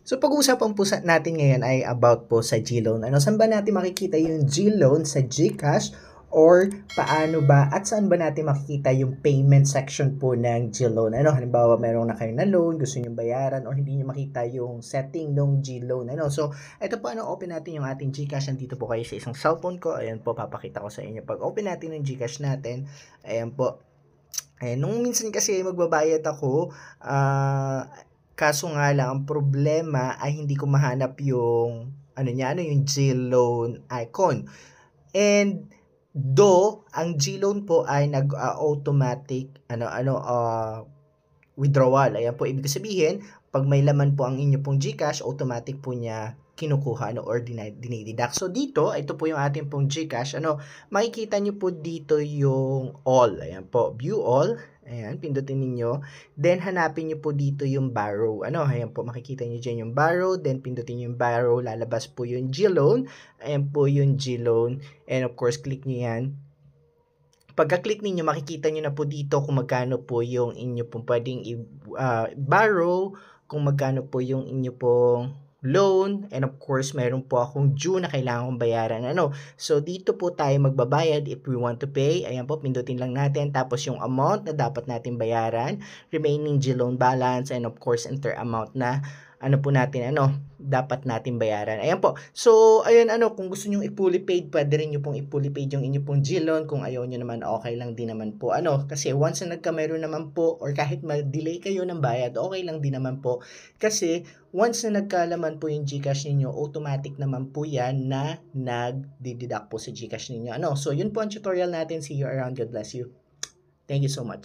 So pag-uusapan po natin ngayon ay about po sa GLoan. Saan ba natin makikita yung GLoan sa GCash or paano ba at saan ba natin makikita yung payment section po ng GLoan? Halimbawa, meron na kayo na loan, gusto niyo bayaran or hindi niyo makita yung setting ng GLoan. So, ito po, open natin yung ating GCash. Nandito po kayo sa isang cellphone ko. Ayan po, papakita ko sa inyo. Pag open natin yung GCash natin, ayan po. Nung minsan kasi magbabayad ako, kaso nga lang, ang problema ay hindi ko mahanap yung, yung GLoan icon. And, though, ang GLoan po ay nag-automatic, withdrawal. Ayan po, ibig sabihin, pag may laman po ang inyo pong GCash, automatic po niya kinukuha or dinideduct. So dito, ito po yung ating pong GCash. Makikita nyo po dito yung all. Ayan po, view all. Ayan, pindutin ninyo. Then, hanapin nyo po dito yung borrow. Ayan po, makikita nyo dyan yung borrow. Then, pindutin nyo yung borrow. Lalabas po yung GLoan. Ayan po yung GLoan. And of course, click nyo yan. Pagka-click ninyo, makikita nyo na po dito kung magkano po yung inyo pong pwedeng borrow, kung magkano po yung inyo pong loan, and of course, meron po akong due na kailangan kong bayaran. So, dito po tayo magbabayad if we want to pay. Ayan po, pindutin lang natin. Tapos yung amount na dapat natin bayaran, remaining GLoan balance, and of course, enter amount na po natin, dapat natin bayaran. Ayan po. So, ayun, kung gusto nyo i-fully paid, pwede rin nyo pong i-fully paid yung inyo pong GLoan. Kung ayaw nyo naman, okay lang din naman po. Kasi once na nagkameron naman po, or kahit ma-delay kayo ng bayad, okay lang din naman po. Kasi, once na nagkalaman po yung GCash ninyo, automatic naman po yan na nag-deduct po sa GCash ninyo. So, yun po ang tutorial natin. See you around. God bless you. Thank you so much.